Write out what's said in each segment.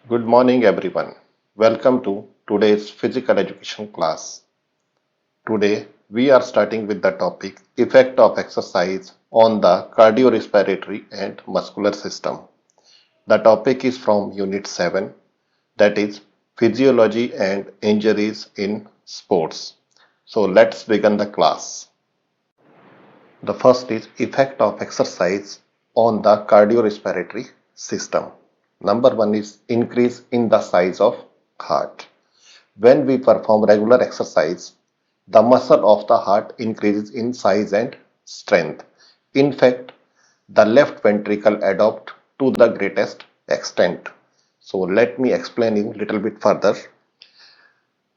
Good morning, everyone. Welcome to today's physical education class. Today, we are starting with the topic Effect of Exercise on the Cardiorespiratory and Muscular System. The topic is from Unit 7, that is Physiology and Injuries in Sports. So, let's begin the class. The first is Effect of Exercise on the Cardiorespiratory System. Number one is increase in the size of heart. When we perform regular exercise, the muscle of the heart increases in size and strength. In fact, the left ventricle adopts to the greatest extent. So let me explain you a little bit further.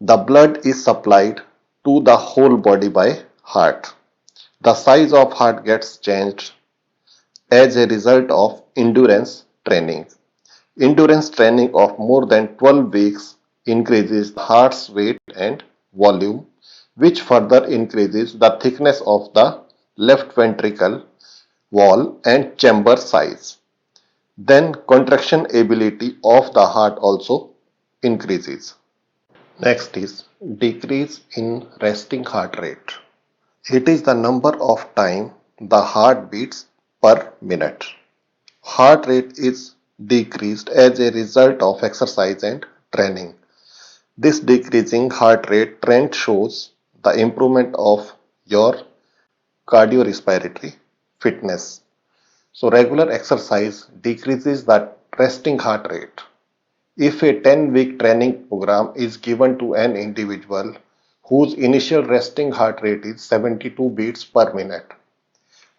The blood is supplied to the whole body by heart. The size of heart gets changed as a result of endurance training. Endurance training of more than 12 weeks increases the heart's weight and volume, which further increases the thickness of the left ventricle wall and chamber size. Then contraction ability of the heart also increases. Next is decrease in resting heart rate. It is the number of time the heart beats per minute. Heart rate is decreased as a result of exercise and training. This decreasing heart rate trend shows the improvement of your cardiorespiratory fitness. So, regular exercise decreases the resting heart rate. If a 10-week training program is given to an individual whose initial resting heart rate is 72 beats per minute,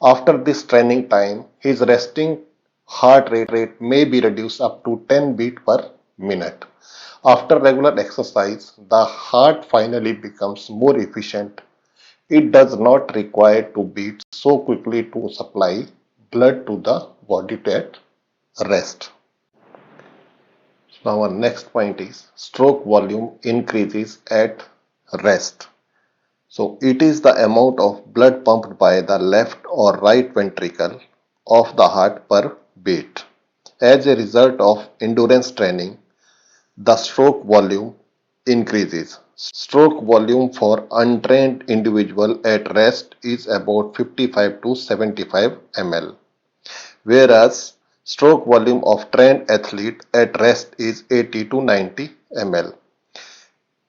after this training time, his resting heart rate may be reduced up to 10 beats per minute. After regular exercise, the heart finally becomes more efficient. It does not require to beat so quickly to supply blood to the body at rest. Now our next point is stroke volume increases at rest. So it is the amount of blood pumped by the left or right ventricle of the heart per beat. As a result of endurance training, the stroke volume increases. Stroke volume for untrained individual at rest is about 55 to 75 ml, whereas stroke volume of trained athlete at rest is 80 to 90 ml.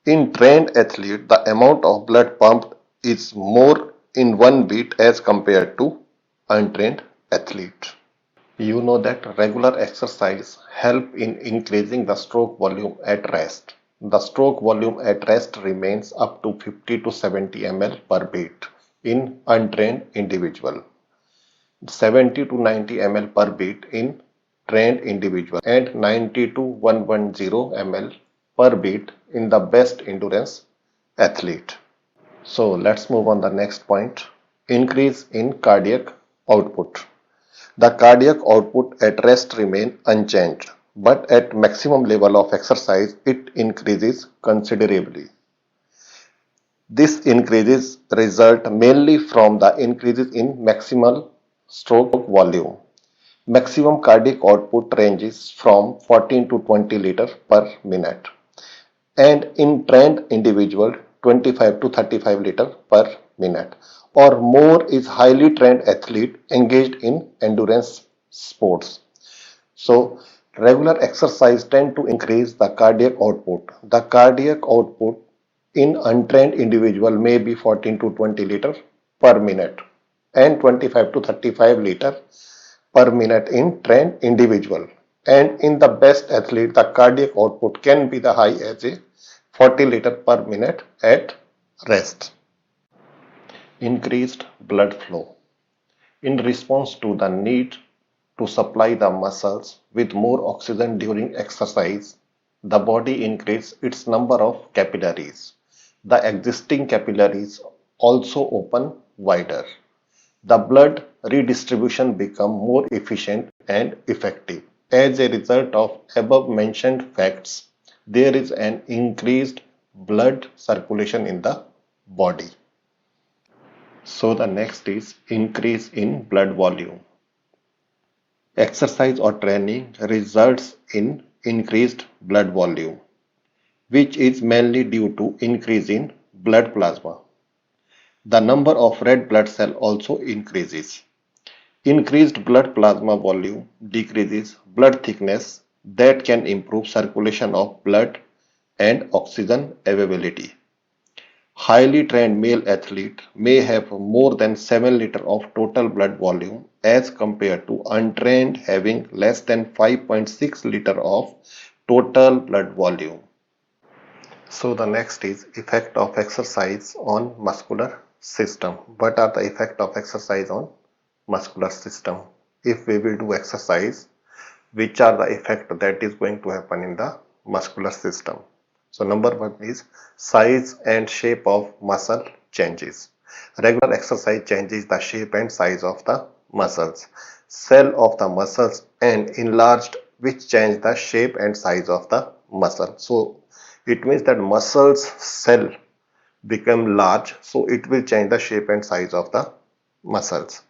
In trained athlete, the amount of blood pumped is more in one beat as compared to untrained athlete. You know that regular exercise help in increasing the stroke volume at rest. The stroke volume at rest remains up to 50 to 70 ml per beat in untrained individual, 70 to 90 ml per beat in trained individual, and 90 to 110 ml per beat in the best endurance athlete. So let's move on the next point. Increase in cardiac output. The cardiac output at rest remain unchanged, but at maximum level of exercise it increases considerably. This increases result mainly from the increases in maximal stroke volume. Maximum cardiac output ranges from 14 to 20 liters per minute, and in trained individual 25 to 35 liters per minute or more is highly trained athlete engaged in endurance sports. So regular exercise tend to increase the cardiac output. The cardiac output in untrained individual may be 14 to 20 liters per minute and 25 to 35 liters per minute in trained individual. And in the best athlete, the cardiac output can be the high as a 40 liters per minute at rest. Increased blood flow. In response to the need to supply the muscles with more oxygen during exercise, the body increases its number of capillaries. The existing capillaries also open wider. The blood redistribution becomes more efficient and effective. As a result of above mentioned facts, there is an increased blood circulation in the body. So the next is increase in blood volume. Exercise or training results in increased blood volume, which is mainly due to increase in blood plasma. The number of red blood cell also increases. Increased blood plasma volume decreases blood thickness that can improve circulation of blood and oxygen availability. Highly trained male athlete may have more than 7 liters of total blood volume as compared to untrained having less than 5.6 liters of total blood volume. So the next is effect of exercise on muscular system. What are the effect of exercise on muscular system? If we will do exercise, which are the effect that is going to happen in the muscular system? So number one is size and shape of muscle changes. Regular exercise changes the shape and size of the muscles. Cell of the muscles and enlarged, which change the shape and size of the muscle. So it means that muscles cell become large, so it will change the shape and size of the muscles.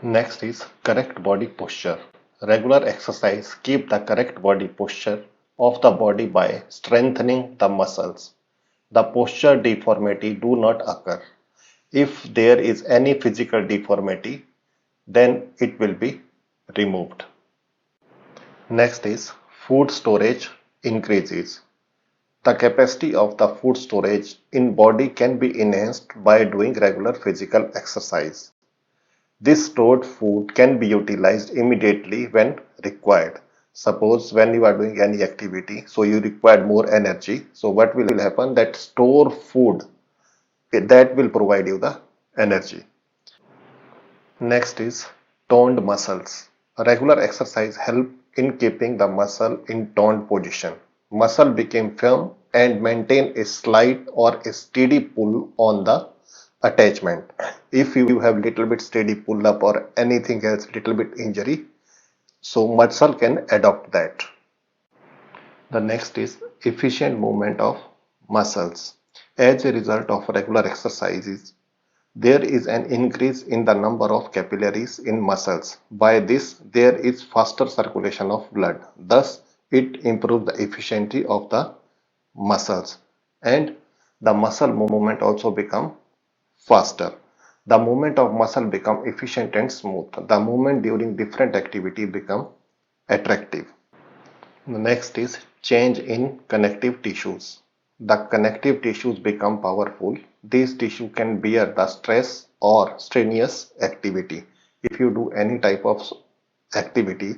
Next is correct body posture. Regular exercise keep the correct body posture of the body by strengthening the muscles. The posture deformity do not occur. If there is any physical deformity, then it will be removed. Next is food storage increases. The capacity of the food storage in body can be enhanced by doing regular physical exercise. This stored food can be utilized immediately when required. Suppose when you are doing any activity, so you require more energy. So what will happen? That store food that will provide you the energy. Next is toned muscles. Regular exercise help in keeping the muscle in toned position. Muscle became firm and maintain a slight or a steady pull on the attachment. If you have little bit steady pull up or anything else, little bit injury, so muscle can adopt that. The next is efficient movement of muscles. As a result of regular exercises, there is an increase in the number of capillaries in muscles. By this, there is faster circulation of blood. Thus, it improves the efficiency of the muscles, and the muscle movement also become faster. The movement of muscle become efficient and smooth. The movement during different activity become attractive. The next is change in connective tissues. The connective tissues become powerful. These tissue can bear the stress or strenuous activity. If you do any type of activity,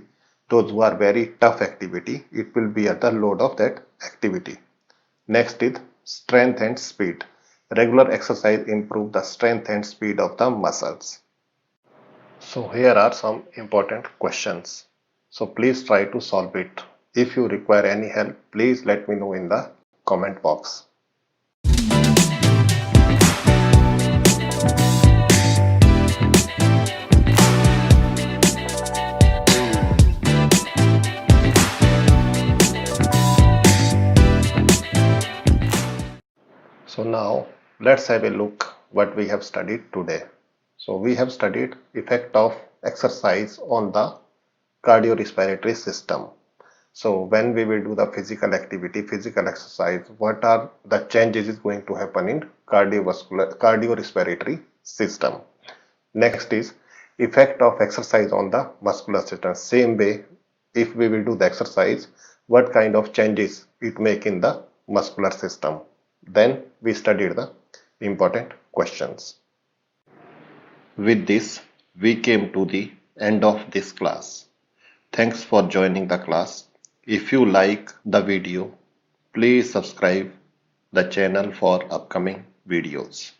those who are very tough activity, it will bear the load of that activity. Next is strength and speed. Regular exercise improve the strength and speed of the muscles. So here are some important questions. So please try to solve it. If you require any help, please let me know in the comment box. So now let's have a look what we have studied today. So we have studied effect of exercise on the cardiorespiratory system. So when we will do the physical activity, physical exercise, what are the changes is going to happen in cardiorespiratory system. Next is effect of exercise on the muscular system. Same way, if we will do the exercise, what kind of changes it make in the muscular system. Then we studied the important questions. With this, we came to the end of this class. Thanks for joining the class. If you like the video, please subscribe the channel for upcoming videos.